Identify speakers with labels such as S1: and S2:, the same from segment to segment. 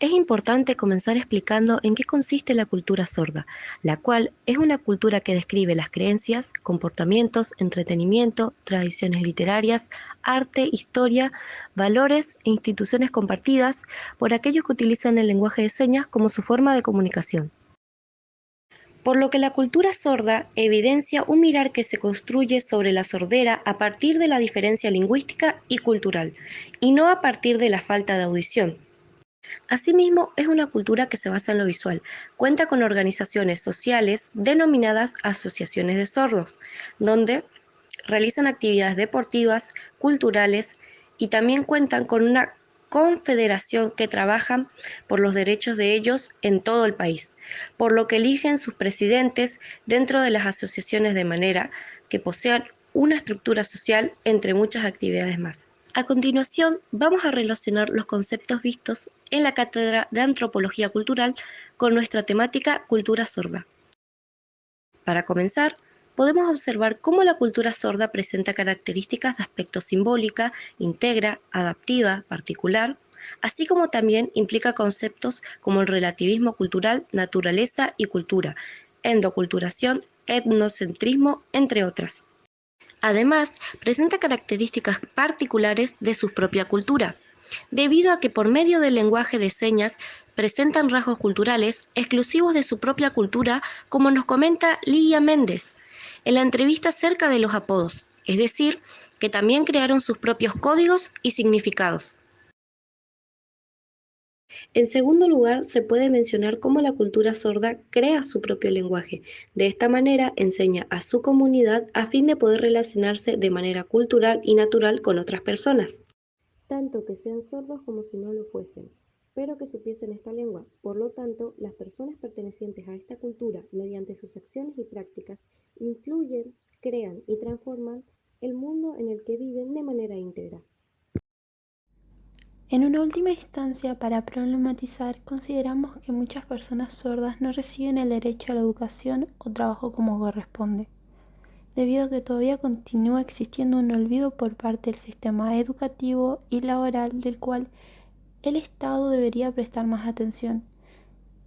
S1: Es importante comenzar explicando en qué consiste la cultura sorda, la cual es una cultura que describe las creencias, comportamientos, entretenimiento, tradiciones literarias, arte, historia, valores e instituciones compartidas por aquellos que utilizan el lenguaje de señas como su forma de comunicación. Por lo que la cultura sorda evidencia un mirar que se construye sobre la sordera a partir de la diferencia lingüística y cultural, y no a partir de la falta de audición. Asimismo, es una cultura que se basa en lo visual. Cuenta con organizaciones sociales denominadas asociaciones de sordos, donde realizan actividades deportivas, culturales y también cuentan con una confederación que trabaja por los derechos de ellos en todo el país, por lo que eligen sus presidentes dentro de las asociaciones de manera que posean una estructura social entre muchas actividades más. A continuación, vamos a relacionar los conceptos vistos en la Cátedra de Antropología Cultural con nuestra temática cultura sorda. Para comenzar, podemos observar cómo la cultura sorda presenta características de aspecto simbólica, íntegra, adaptiva, particular, así como también implica conceptos como el relativismo cultural, naturaleza y cultura, endoculturación, etnocentrismo, entre otras. Además, presenta características particulares de su propia cultura, debido a que por medio del lenguaje de señas presentan rasgos culturales exclusivos de su propia cultura, como nos comenta Ligia Méndez en la entrevista acerca de los apodos, es decir, que también crearon sus propios códigos y significados. En segundo lugar, se puede mencionar cómo la cultura sorda crea su propio lenguaje. De esta manera, enseña a su comunidad a fin de poder relacionarse de manera cultural y natural con otras personas, tanto que sean sordos como si no lo fuesen, pero que supiesen esta lengua. Por lo tanto, las personas pertenecientes a esta cultura, mediante sus acciones y prácticas, influyen, crean y transforman el mundo en el que viven de manera íntegra.
S2: En una última instancia, para problematizar, consideramos que muchas personas sordas no reciben el derecho a la educación o trabajo como corresponde, debido a que todavía continúa existiendo un olvido por parte del sistema educativo y laboral del cual el Estado debería prestar más atención,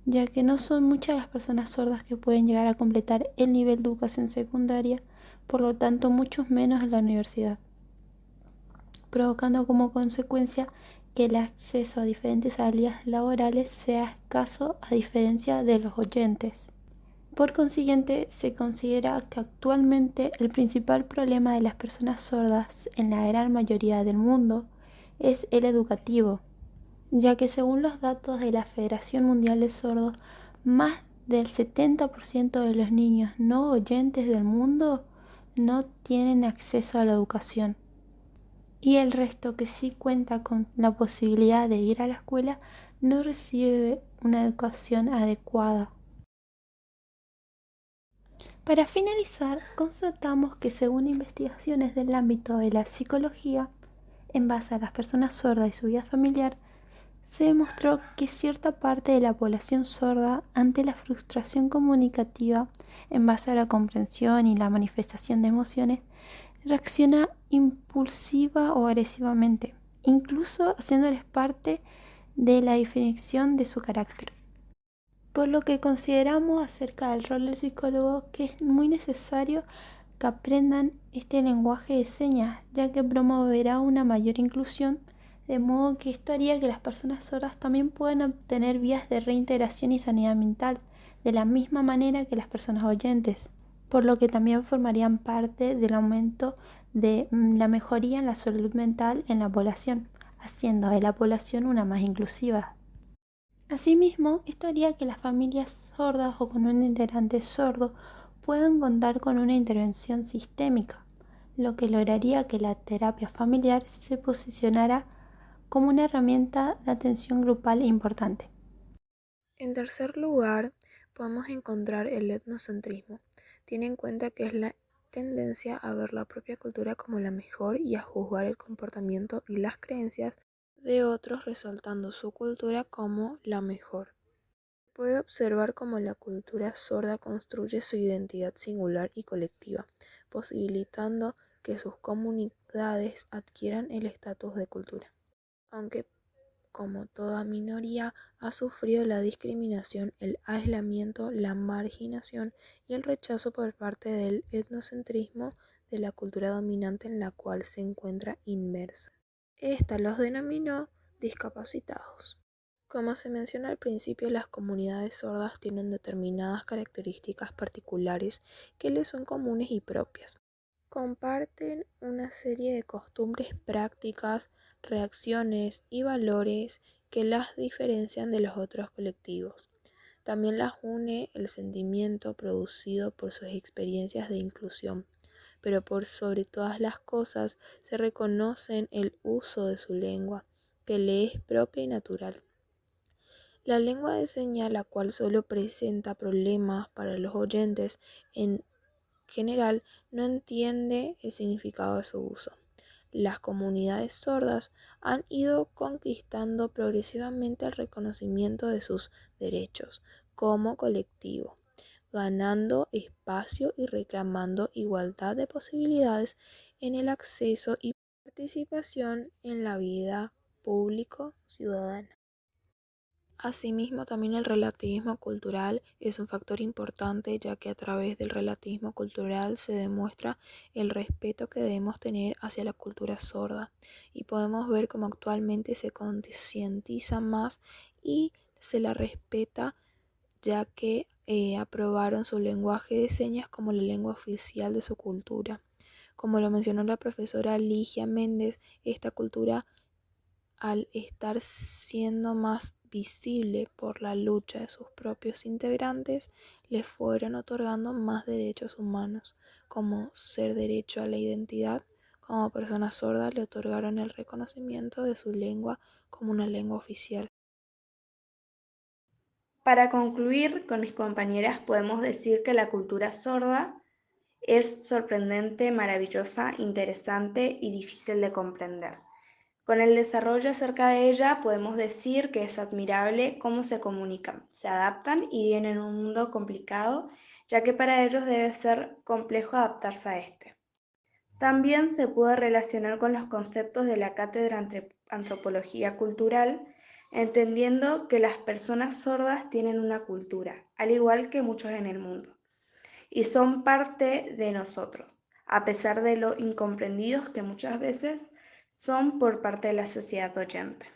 S2: ya que no son muchas las personas sordas que pueden llegar a completar el nivel de educación secundaria, por lo tanto muchos menos en la universidad, provocando como consecuencia que el acceso a diferentes salidas laborales sea escaso a diferencia de los oyentes. Por consiguiente, se considera que actualmente el principal problema de las personas sordas en la gran mayoría del mundo es el educativo, ya que según los datos de la Federación Mundial de Sordos, más del 70% de los niños no oyentes del mundo no tienen acceso a la educación, y el resto que sí cuenta con la posibilidad de ir a la escuela no recibe una educación adecuada. Para finalizar, constatamos que según investigaciones del ámbito de la psicología, en base a las personas sordas y su vida familiar, se demostró que cierta parte de la población sorda, ante la frustración comunicativa en base a la comprensión y la manifestación de emociones, reacciona impulsiva o agresivamente, incluso haciéndoles parte de la definición de su carácter. Por lo que consideramos acerca del rol del psicólogo que es muy necesario que aprendan este lenguaje de señas, ya que promoverá una mayor inclusión, de modo que esto haría que las personas sordas también puedan obtener vías de reintegración y sanidad mental, de la misma manera que las personas oyentes, por lo que también formarían parte del aumento de la mejoría en la salud mental en la población, haciendo de la población una más inclusiva. Asimismo, esto haría que las familias sordas o con un integrante sordo puedan contar con una intervención sistémica, lo que lograría que la terapia familiar se posicionara como una herramienta de atención grupal importante.
S3: En tercer lugar, podemos encontrar el etnocentrismo. Tiene en cuenta que es la tendencia a ver la propia cultura como la mejor y a juzgar el comportamiento y las creencias de otros, resaltando su cultura como la mejor. Puede observar cómo la cultura sorda construye su identidad singular y colectiva, posibilitando que sus comunidades adquieran el estatus de cultura. Aunque como toda minoría, ha sufrido la discriminación, el aislamiento, la marginación y el rechazo por parte del etnocentrismo de la cultura dominante en la cual se encuentra inmersa. Esta los denominó discapacitados. Como se menciona al principio, las comunidades sordas tienen determinadas características particulares que les son comunes y propias. Comparten una serie de costumbres, prácticas, reacciones y valores que las diferencian de los otros colectivos. También las une el sentimiento producido por sus experiencias de inclusión, pero por sobre todas las cosas se reconocen el uso de su lengua, que le es propia y natural. La lengua de señas, la cual solo presenta problemas para los oyentes en general, no entiende el significado de su uso. Las comunidades sordas han ido conquistando progresivamente el reconocimiento de sus derechos como colectivo, ganando espacio y reclamando igualdad de posibilidades en el acceso y participación en la vida público ciudadana. Asimismo, también el relativismo cultural es un factor importante, ya que a través del relativismo cultural se demuestra el respeto que debemos tener hacia la cultura sorda, y podemos ver cómo actualmente se concientiza más y se la respeta, ya que aprobaron su lenguaje de señas como la lengua oficial de su cultura. Como lo mencionó la profesora Ligia Méndez, esta cultura, al estar siendo más visible por la lucha de sus propios integrantes, les fueron otorgando más derechos humanos, como ser derecho a la identidad. Como persona sorda le otorgaron el reconocimiento de su lengua como una lengua oficial.
S4: Para concluir, con mis compañeras podemos decir que la cultura sorda es sorprendente, maravillosa, interesante y difícil de comprender. Con el desarrollo acerca de ella podemos decir que es admirable cómo se comunican, se adaptan y viven en un mundo complicado, ya que para ellos debe ser complejo adaptarse a este. También se puede relacionar con los conceptos de la Cátedra Antropología Cultural, entendiendo que las personas sordas tienen una cultura, al igual que muchos en el mundo, y son parte de nosotros, a pesar de lo incomprendidos que muchas veces son por parte de la sociedad oyente.